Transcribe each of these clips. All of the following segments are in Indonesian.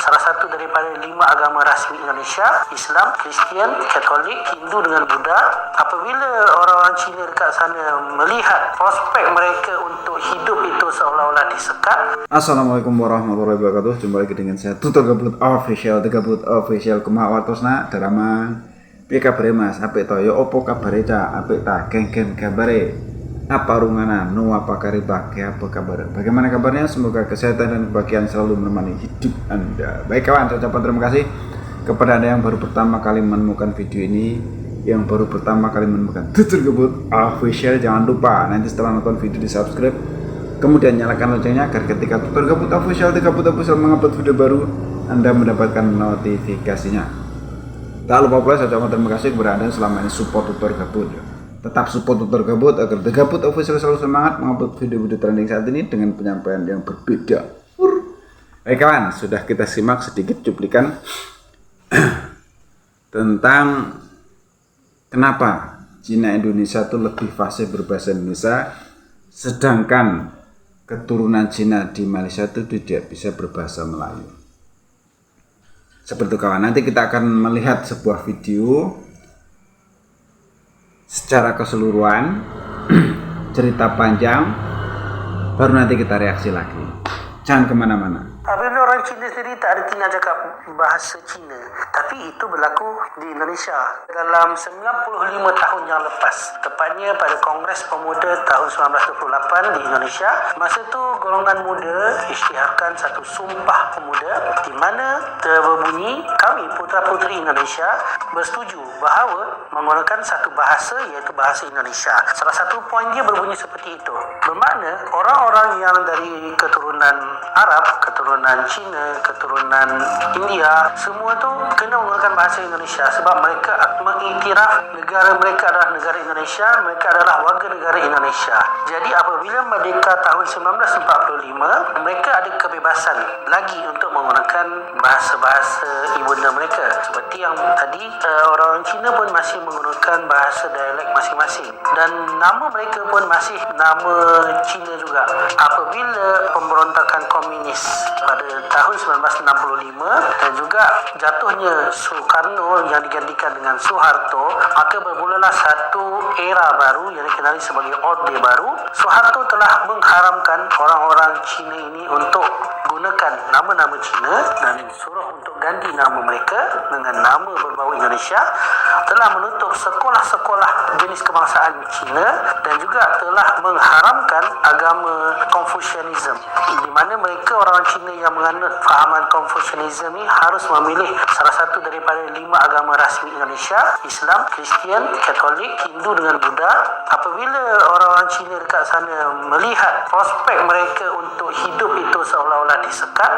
salah satu daripada 5 agama rasmi Indonesia, Islam, Kristian, Katolik, Hindu dengan Buddha. Apabila orang-orang Cina dekat sana melihat prospek mereka untuk hidup itu seolah-olah disekat. Assalamualaikum warahmatullahi wabarakatuh. Jumpa lagi dengan saya Tutor Gabut Official Kumaha wartosna drama. Piye kabare Mas? Apik to? Ya opo kabare Cak? Apik ta? Geng-geng kabare. Apa rungana? No apa karibah? Apa kabar? Bagaimana kabarnya? Semoga kesehatan dan kebahagiaan selalu menemani hidup Anda. Baik kawan, saya ucapkan terima kasih kepada Anda yang baru pertama kali menemukan video ini, yang baru pertama kali menemukan Tutor Gabut Official. Jangan lupa nanti setelah nonton video di subscribe, kemudian nyalakan loncengnya agar ketika Tutor Gabut Official mengupload video baru, Anda mendapatkan notifikasinya. Tak lupa pula saya ucapkan terima kasih kepada Anda yang selama ini support Tutor Gabut. Tetap support Tutor Gabut agar The Gabut Official selalu semangat mengupload video-video trending saat ini dengan penyampaian yang berbeda. Baik kawan, sudah kita simak sedikit cuplikan tentang kenapa Cina Indonesia itu lebih fasih berbahasa Indonesia, sedangkan keturunan Cina di Malaysia itu tidak bisa berbahasa Melayu. Seperti itu kawan, nanti kita akan melihat sebuah video secara keseluruhan, cerita panjang, baru nanti kita reaksi lagi. Jangan kemana-mana. Apabila orang Cina sendiri tak ada tinggal cakap bahasa Cina, tapi itu berlaku di Indonesia dalam 95 tahun yang lepas, tepatnya pada Kongres Pemuda tahun 1928 di Indonesia. Masa itu golongan muda isytiharkan satu sumpah pemuda di mana berbunyi, kami putra-putri Indonesia bersetuju bahawa menggunakan satu bahasa, iaitu bahasa Indonesia. Salah satu poin dia berbunyi seperti itu, bermakna orang-orang yang dari keturunan Arab, keturunan Cina, keturunan India, semua tu kena menggunakan bahasa Indonesia sebab mereka mengiktiraf negara mereka adalah negara Indonesia, mereka adalah warga negara Indonesia. Jadi apabila merdeka tahun 1945, mereka ada kebebasan lagi untuk menggunakan bahasa-bahasa ibunda mereka. Seperti yang tadi, orang Cina pun masih menggunakan bahasa dialek masing-masing dan nama mereka pun masih nama Cina juga. Apabila pemberontakan komunis pada tahun 1965 dan juga jatuhnya Soekarno yang digantikan dengan Soeharto, maka bermulalah satu era baru yang dikenali sebagai Orde Baru. Soeharto telah mengharamkan orang-orang Cina ini untuk gunakan nama-nama Cina dan suruh untuk ganti nama mereka dengan nama berbau Indonesia, telah menutup sekolah-sekolah jenis kebangsaan Cina dan juga telah mengharamkan agama Confucianism, di mana mereka orang Cina yang menganut fahaman Confucianism ini harus memilih salah satu daripada 5 agama rasmi Indonesia, Islam, Kristian, Katolik, Hindu dengan Buddha. Apabila orang-orang Cina dekat sana melihat prospek mereka untuk hidup itu seolah-olah disekat,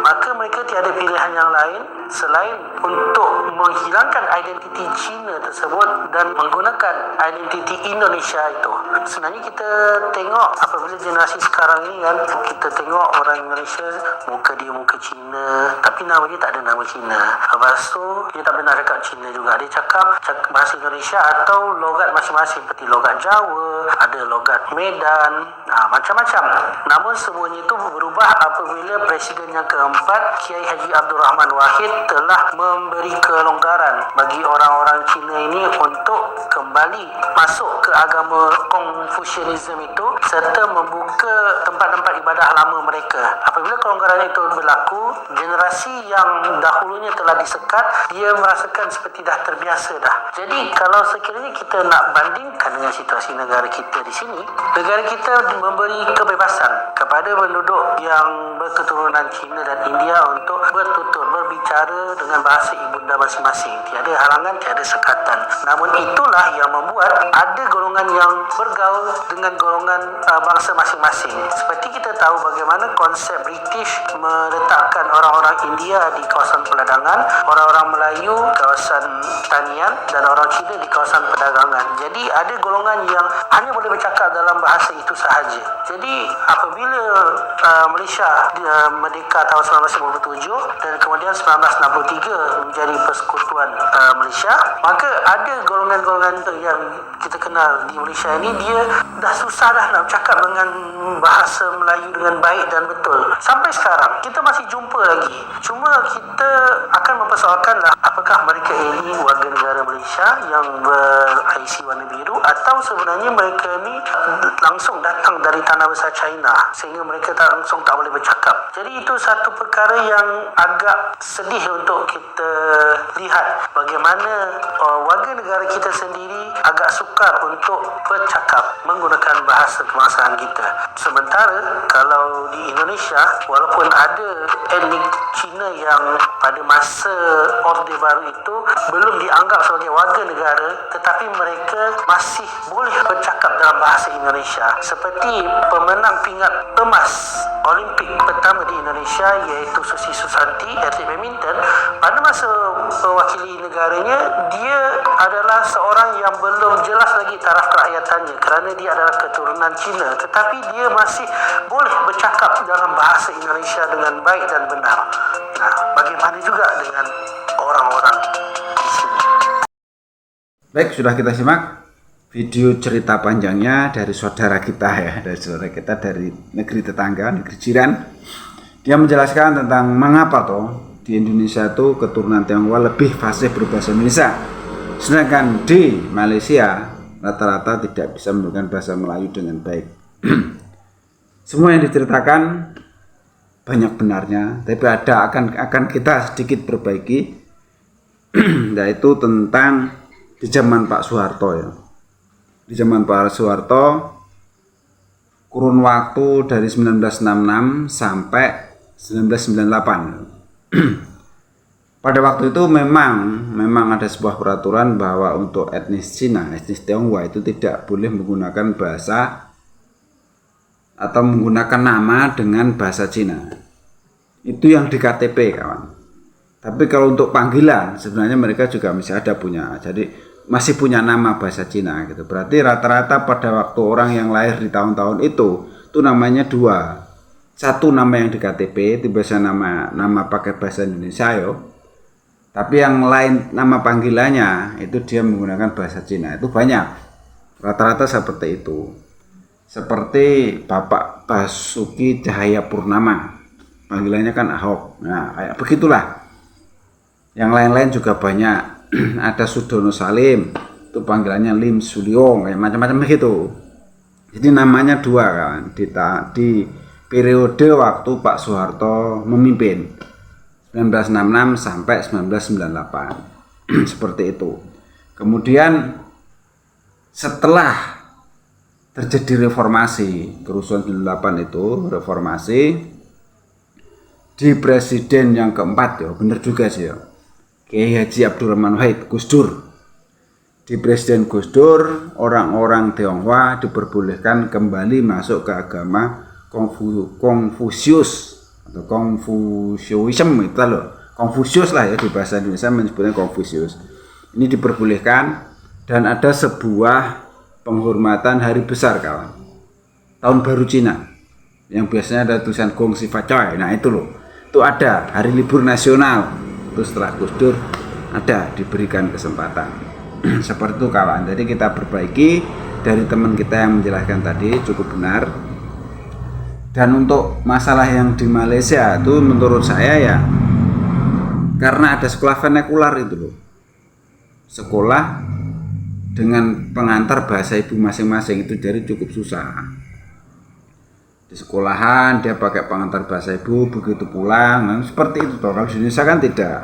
maka mereka tiada pilihan yang lain selain untuk menghilangkan identiti Cina tersebut dan menggunakan identiti Indonesia itu. Sebenarnya kita tengok apabila generasi sekarang ini kan, kita tengok orang Indonesia muka dia muka Cina tapi nama dia tak ada nama Cina. Lepas tu dia tak pernah cakap Cina juga, dia cakap bahasa Indonesia atau logat masing-masing seperti logat Jawa, ada logat Medan, macam-macam. Namun semuanya itu berubah apabila Presiden yang keempat Kiai Haji Abdul Rahman Wahid telah memberi kelonggaran bagi orang-orang Cina ini untuk kembali masuk ke agama Confucianism itu serta membuka tempat-tempat ibadah lama mereka. Apabila kelonggaran itu berlaku, generasi yang dahulunya telah disekat, dia merasakan seperti dah terbiasa dah. Jadi kalau sekiranya kita nak bandingkan dengan situasi negara kita di sini, negara kita memberi kebebasan kepada penduduk yang berketurunan Cina dan India untuk bertutur, berbicara dengan bahasa ibunda masing-masing. Tiada halangan, tiada sekatan. Namun itulah yang membuat ada golongan yang bergaul dengan golongan bangsa masing-masing. Seperti kita tahu bagaimana konsep British meletakkan orang-orang India di kawasan peladangan, orang-orang Melayu kawasan tanian dan orang Cina di kawasan perdagangan. Jadi ada golongan yang hanya boleh bercakap dalam bahasa itu sahaja. Jadi apabila Malaysia merdeka tahun 1957 dan kemudian 1963 menjadi persekutuan Malaysia, maka ada golongan-golongan yang kita kenal di Malaysia ini, dia dah susah dah nak bercakap dengan bahasa Melayu dengan baik dan betul. Sampai sekarang kita masih jumpa lagi. Cuma kita akan mempersoalkanlah apakah mereka ini warga negara Malaysia yang ber-IC warna biru, atau sebenarnya mereka ni langsung datang dari tanah besar China sehingga mereka langsung tak boleh bercakap. Jadi itu satu perkara yang agak sedih untuk kita lihat bagaimana warga negara kita sendiri agak sukar untuk bercakap menggunakan bahasa kebangsaan kita. Sementara kalau di Indonesia, walaupun ada etnik Cina yang pada masa Orde Baru itu belum dianggap sebagai warga negara, tetapi mereka masih boleh bercakap dalam bahasa Indonesia. Seperti pemenang pingat emas Olimpik pertama di Indonesia, iaitu Susi Susanti, atlet badminton. Pada masa mewakili negaranya, dia adalah seorang yang belum jelas lagi taraf kerahyatannya kerana dia adalah keturunan Cina, tetapi dia masih boleh bercakap dalam bahasa Indonesia dengan baik dan benar. Nah, bagaimana juga dengan orang-orang di sini? Baik, sudah kita simak video cerita panjangnya dari saudara kita ya, dari negeri tetangga, negeri jiran. Dia menjelaskan tentang mengapa toh di Indonesia itu keturunan Tionghoa lebih fasih berbahasa Indonesia, sedangkan di Malaysia rata-rata tidak bisa menggunakan bahasa Melayu dengan baik. Semua yang diceritakan banyak benarnya, tapi akan kita sedikit perbaiki, yaitu tentang di zaman Pak Soeharto ya. Di zaman Pak Soeharto, kurun waktu dari 1966 sampai 1998. Pada waktu itu memang ada sebuah peraturan bahwa untuk etnis Cina, etnis Tionghoa itu tidak boleh menggunakan bahasa atau menggunakan nama dengan bahasa Cina. Itu yang di KTP, kawan. Tapi kalau untuk panggilan sebenarnya mereka juga masih ada punya. Jadi masih punya nama bahasa Cina gitu. Berarti rata-rata pada waktu orang yang lahir di tahun-tahun itu namanya dua. Satu nama yang di KTP itu biasa nama pakai bahasa Indonesia yo. Tapi yang lain nama panggilannya itu dia menggunakan bahasa Cina. Itu banyak. Rata-rata seperti itu. Seperti Bapak Basuki Cahayapurnama. Panggilannya kan Ahok. Nah, kayak begitulah. Yang lain-lain juga banyak. Ada Sudono Salim, itu panggilannya Lim Suliong, kayak macam-macam begitu. Jadi namanya dua kan di periode waktu Pak Soeharto memimpin 1966 sampai 1998. Seperti itu. Kemudian setelah terjadi reformasi, kerusuhan 98 itu reformasi di presiden yang keempat ya, benar juga sih ya. Kiai Haji Abdurrahman Wahid, Gus Dur. Di Presiden Gus Dur, orang-orang Tionghoa diperbolehkan kembali masuk ke agama Konfusius atau Konfusianism itu loh. Konfusius lah ya, di bahasa Indonesia menyebutnya Konfusius. Ini diperbolehkan dan ada sebuah penghormatan hari besar, kawan. Tahun Baru Cina. Yang biasanya ada tulisan Gong Sifa Choi. Nah, itu loh. Itu ada hari libur nasional. Terus setelah Gus Dur ada diberikan kesempatan. Seperti itu, kawan. Jadi kita perbaiki dari teman kita yang menjelaskan tadi cukup benar. Dan untuk masalah yang di Malaysia itu menurut saya ya karena ada sekolah vernakular itu loh. Sekolah dengan pengantar bahasa ibu masing-masing itu jadi cukup susah. Di sekolahan dia pakai pengantar bahasa ibu, begitu pulang seperti itu toh. Kalau di Indonesia kan tidak,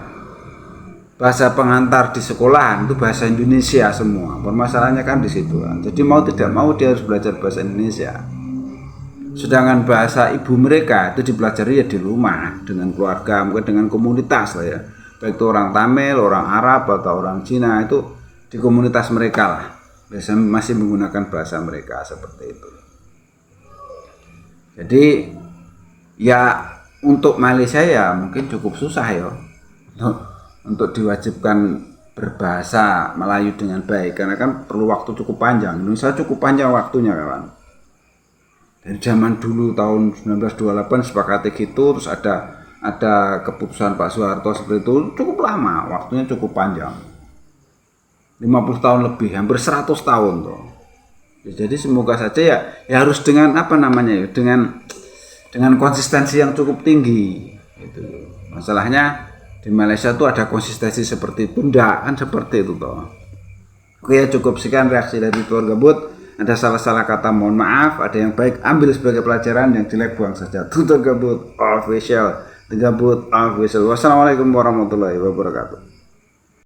bahasa pengantar di sekolahan itu bahasa Indonesia semua. Permasalahannya kan di situ kan. Jadi mau tidak mau dia harus belajar bahasa Indonesia. Sedangkan bahasa ibu mereka itu dipelajari ya di rumah dengan keluarga, mungkin dengan komunitas lah ya. Baik itu orang Tamil, orang Arab atau orang Cina, itu di komunitas mereka lah. Biasanya masih menggunakan bahasa mereka seperti itu. Jadi ya untuk Malaysia ya mungkin cukup susah ya untuk diwajibkan berbahasa Melayu dengan baik karena kan perlu waktu cukup panjang. Indonesia cukup panjang waktunya, kawan. Dari zaman dulu tahun 1928 sepakati gitu, terus ada ada keputusan Pak Soeharto seperti itu cukup lama, waktunya cukup panjang. 50 tahun lebih, hampir 100 tahun tuh. Jadi semoga saja ya harus dengan dengan konsistensi yang cukup tinggi gitu. Masalahnya di Malaysia tuh ada konsistensi seperti itu enggak, kan seperti itu toh. Oke, cukup sekian reaksi dari Tutor Gabut. Ada salah-salah kata mohon maaf, ada yang baik ambil sebagai pelajaran, yang jelek buang saja. Tutor Gabut Official, The Gabut Official. Wassalamualaikum warahmatullahi wabarakatuh.